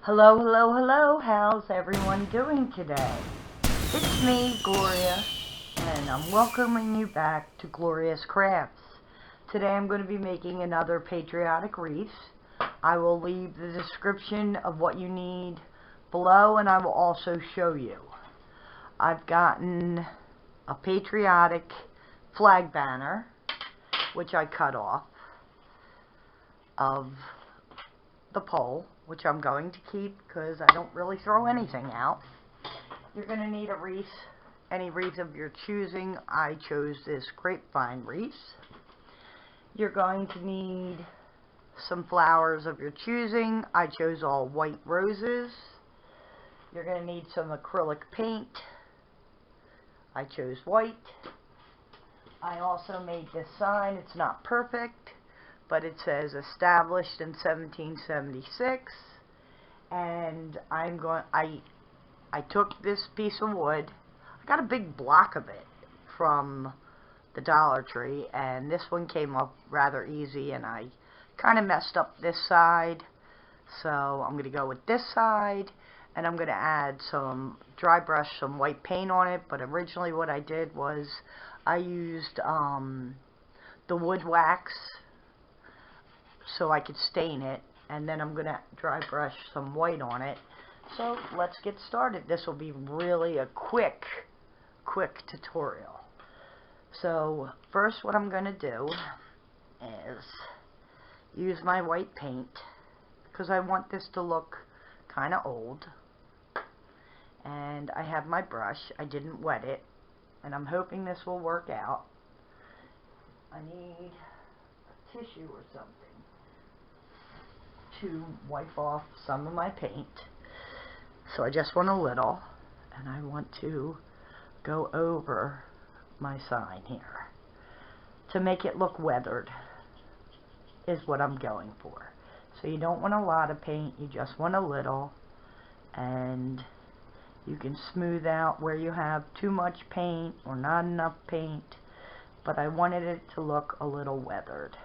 Hello, hello, hello. How's everyone doing today? It's me, Gloria, and I'm welcoming you back to Gloria's Crafts. Today I'm going to be making another patriotic wreath. I will leave the description of what you need below, and I will also show you. I've gotten a patriotic flag banner, which I cut off of the pole, which I'm going to keep because I don't really throw anything out. You're going to need a wreath, any wreath of your choosing. I chose this grapevine wreath. You're going to need some flowers of your choosing. I chose all white roses. You're going to need some acrylic paint. I chose white. I also made this sign. It's not perfect, but it says established in 1776, and I took this piece of wood. I got a big block of it from the Dollar Tree, and this one came up rather easy, and I kind of messed up this side, so I'm going to go with this side, and I'm going to add some dry brush, some white paint on it. But originally what I did was I used the wood wax so I could stain it, and then I'm going to dry brush some white on it. So let's get started. This will be really a quick tutorial. So first what I'm going to do is use my white paint because I want this to look kind of old, and I have my brush. I didn't wet it, and I'm hoping this will work out. I need a tissue or something to wipe off some of my paint. So I just want a little, and I want to go over my sign here to make it look weathered is what I'm going for. So you don't want a lot of paint, you just want a little, and you can smooth out where you have too much paint or not enough paint, but I wanted it to look a little weathered.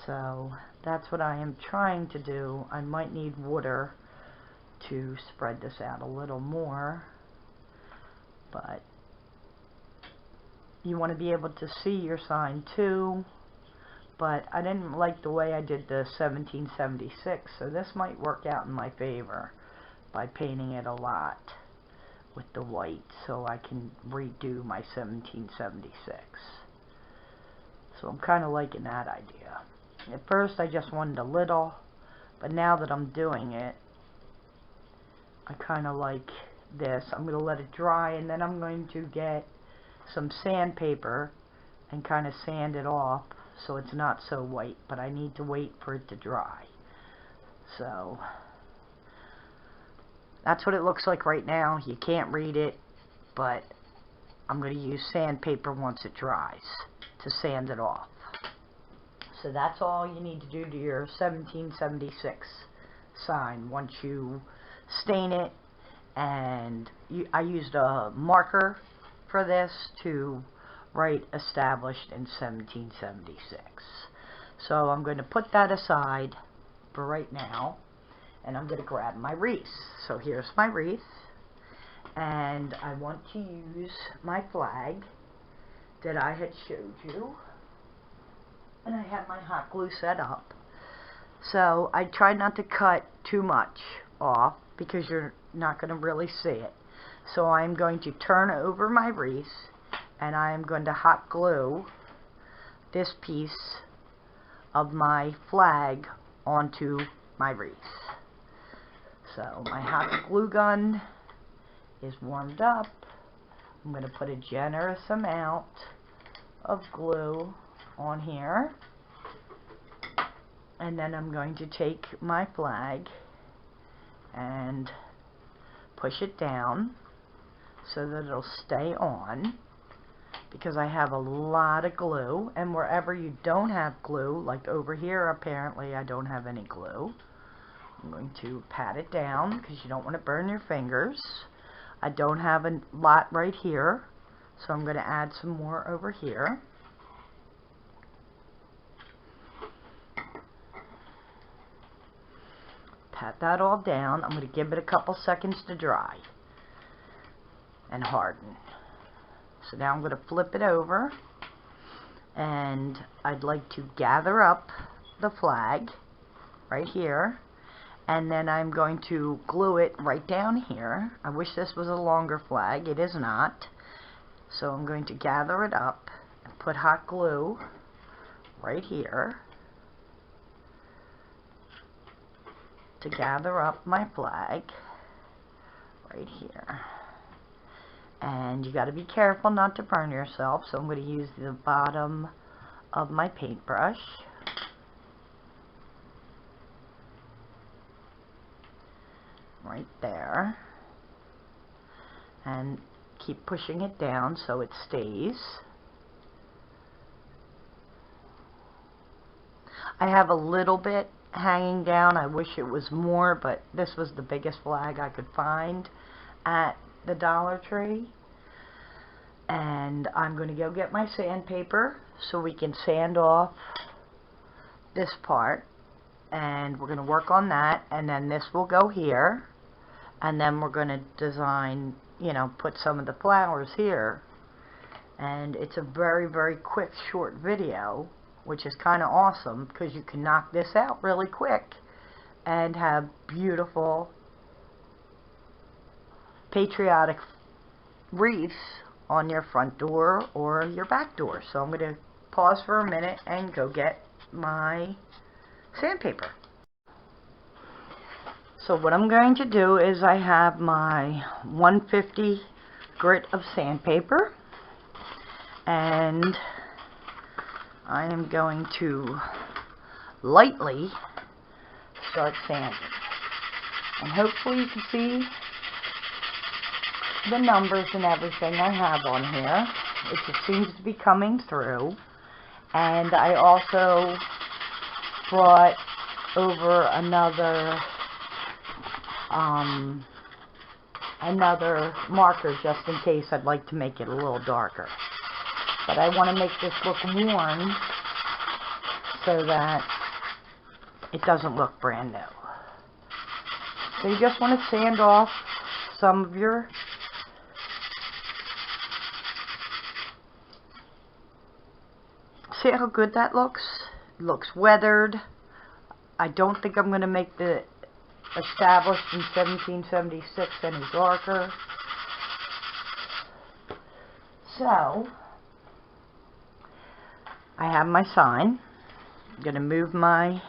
So that's what I am trying to do. I might need water to spread this out a little more, but you want to be able to see your sign too. But I didn't like the way I did the 1776, so this might work out in my favor by painting it a lot with the white, so I can redo my 1776. So I'm kind of liking that idea. At first I just wanted a little, but now that I'm doing it, I kind of like this. I'm going to let it dry, and then I'm going to get some sandpaper and kind of sand it off so it's not so white, but I need to wait for it to dry. So that's what it looks like right now. You can't read it, but I'm going to use sandpaper once it dries to sand it off. So that's all you need to do to your 1776 sign once you stain it. And I used a marker for this to write established in 1776. So I'm going to put that aside for right now, and I'm going to grab my wreath. So here's my wreath, and I want to use my flag that I had showed you, and I have my hot glue set up. So I tried not to cut too much off because you're not going to really see it. So I'm going to turn over my wreath, and I am going to hot glue this piece of my flag onto my wreath. So my hot glue gun is warmed up. I'm going to put a generous amount of glue on here, and then I'm going to take my flag and push it down so that it'll stay on, because I have a lot of glue. And wherever you don't have glue, like over here apparently I don't have any glue, I'm going to pat it down because you don't want to burn your fingers. I don't have a lot right here, so I'm going to add some more over here. pat that all down. I'm going to give it a couple seconds to dry and harden. So now I'm going to flip it over, and I'd like to gather up the flag right here, and then I'm going to glue it right down here. I wish this was a longer flag. It is not. So I'm going to gather it up and put hot glue right here to gather up my flag right here. And you got to be careful not to burn yourself, so I'm going to use the bottom of my paintbrush. Right there. And keep pushing it down so it stays. I have a little bit hanging down. I wish it was more, but this was the biggest flag I could find at the Dollar Tree. And I'm going to go get my sandpaper so we can sand off this part, and we're going to work on that, and then this will go here, and then we're going to design, you know, put some of the flowers here. And it's a very, very quick short video, which is kind of awesome because you can knock this out really quick and have beautiful patriotic wreaths on your front door or your back door. So I'm going to pause for a minute and go get my sandpaper. So what I'm going to do is I have my 150 grit of sandpaper, and I am going to lightly start sanding. And hopefully you can see the numbers and everything I have on here. It just seems to be coming through. And I also brought over another marker just in case I'd like to make it a little darker. But I want to make this look worn so that it doesn't look brand new. So you just want to sand off some of your see how good that looks? It looks weathered. I don't think I'm going to make the established in 1776 any darker. So, I have my sign. I'm going to move my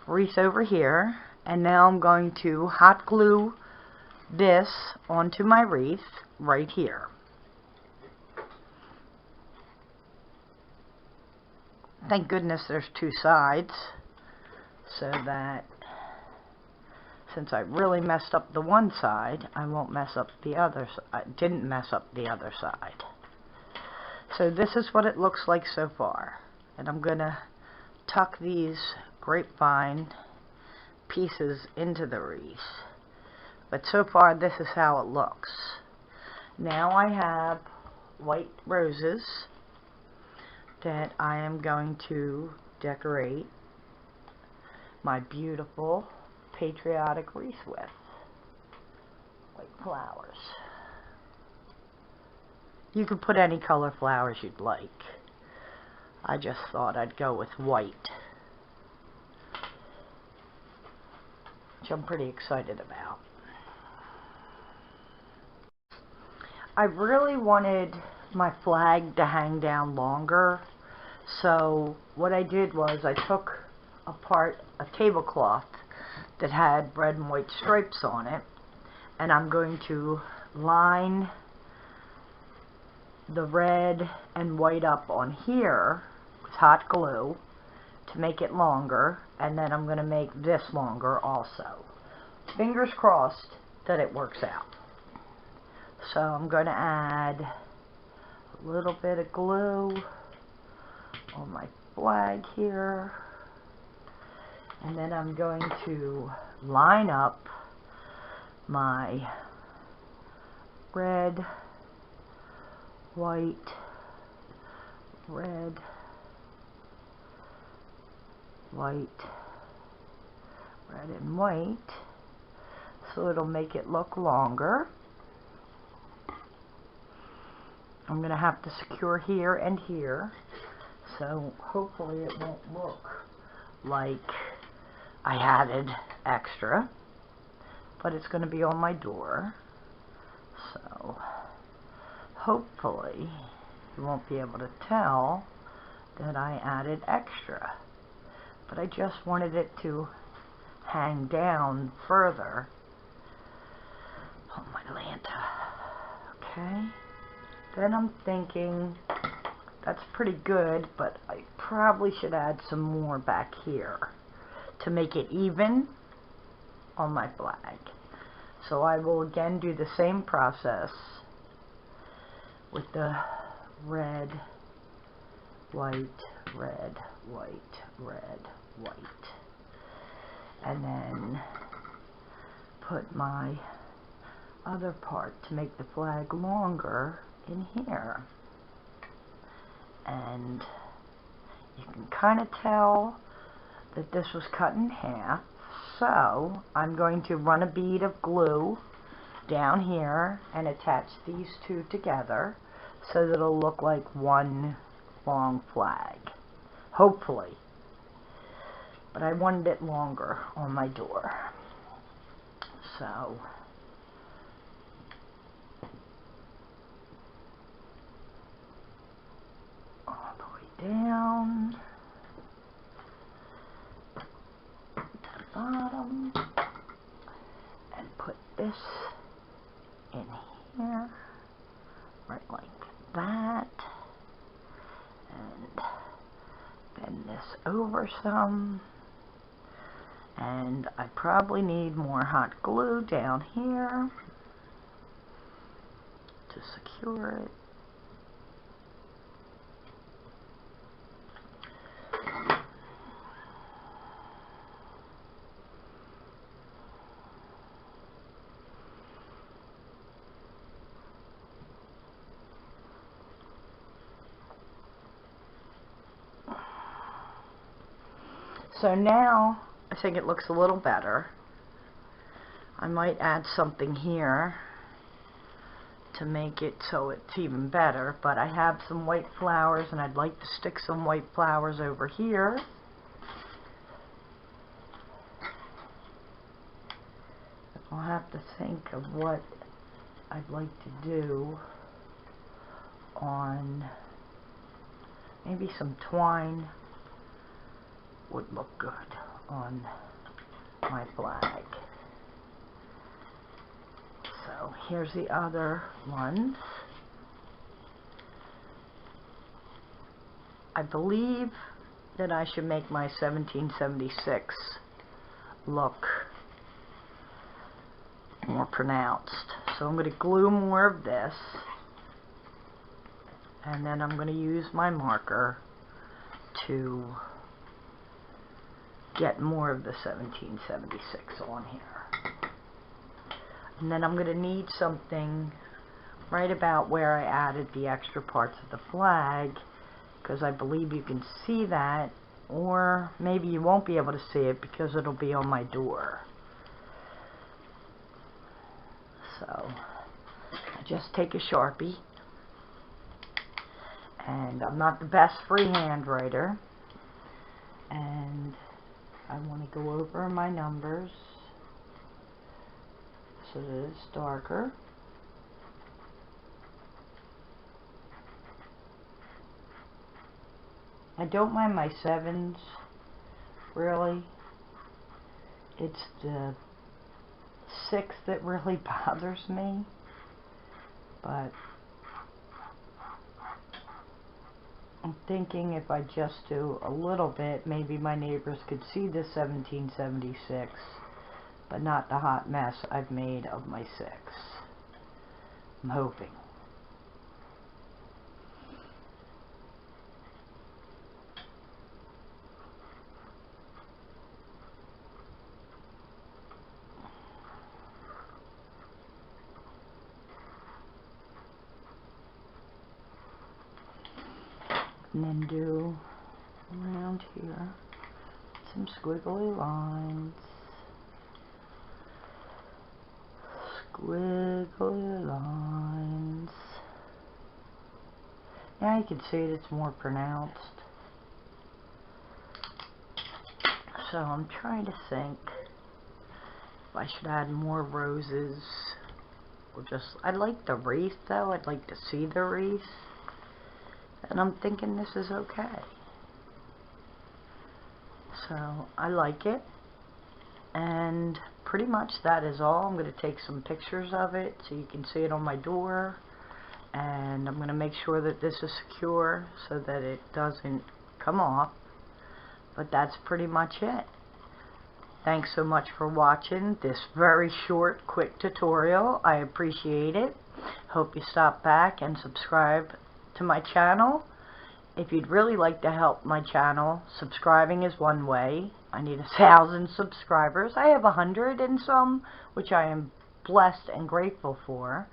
wreath over here, and now I'm going to hot glue this onto my wreath right here. Thank goodness there's two sides, so that since I really messed up the one side, I won't mess up the other side. I didn't mess up the other side. So this is what it looks like so far. And I'm going to tuck these grapevine pieces into the wreath. But so far this is how it looks. Now I have white roses that I am going to decorate my beautiful patriotic wreath with. White flowers. You can put any color flowers you'd like. I just thought I'd go with white, which I'm pretty excited about. I really wanted my flag to hang down longer, so what I did was I took apart a tablecloth that had red and white stripes on it, and I'm going to line the red and white up on here with hot glue to make it longer, and then I'm going to make this longer also. Fingers crossed that it works out. So I'm going to add a little bit of glue on my flag here, and then I'm going to line up my red, white, red, white, red and white, so it'll make it look longer. I'm going to have to secure here and here, so hopefully it won't look like I added extra, but it's going to be on my door, so hopefully you won't be able to tell that I added extra, but I just wanted it to hang down further on my lanta. Okay, then I'm thinking that's pretty good, but I probably should add some more back here to make it even on my flag. So I will again do the same process with the red, white, red, white, red, white, and then put my other part to make the flag longer in here. And you can kind of tell that this was cut in half, so I'm going to run a bead of glue down here and attach these two together so that it'll look like one long flag, hopefully. But I wanted it longer on my door, so all the way down to the bottom, and put this in here, right like that, and bend this over some, and I probably need more hot glue down here to secure it. So now I think it looks a little better. I might add something here to make it so it's even better, but I have some white flowers and I'd like to stick some white flowers over here. I'll have to think of what I'd like to do on maybe some twine would look good on my flag. So here's the other ones. I believe that I should make my 1776 look more pronounced. So I'm going to glue more of this, and then I'm going to use my marker to get more of the 1776 on here. And then I'm going to need something right about where I added the extra parts of the flag, because I believe you can see that, or maybe you won't be able to see it because it'll be on my door. So I just take a Sharpie, and I'm not the best freehand writer, and I want to go over my numbers so that it's darker. I don't mind my sevens, really. It's the 6 that really bothers me, but I'm thinking if I just do a little bit, maybe my neighbors could see the 1776, but not the hot mess I've made of my 6. I'm hoping. And then do around here some squiggly lines. squiggly lines. Now you can see it's more pronounced. So I'm trying to think if I should add more roses or just, I like the wreath though, I'd like to see the wreath, and I'm thinking this is okay. So I like it, and pretty much that is all. I'm going to take some pictures of it so you can see it on my door, and I'm going to make sure that this is secure so that it doesn't come off. But that's pretty much it. Thanks so much for watching this very short, quick tutorial. I appreciate it. Hope you stop back and subscribe to my channel. If you'd really like to help my channel, subscribing is one way. I need 1,000 subscribers. I have 100 and some, which I am blessed and grateful for.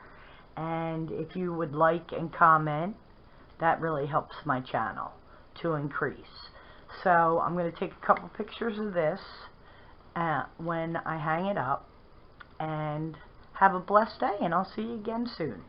And if you would like and comment, that really helps my channel to increase. So I'm going to take a couple pictures of this when I hang it up, and have a blessed day, and I'll see you again soon.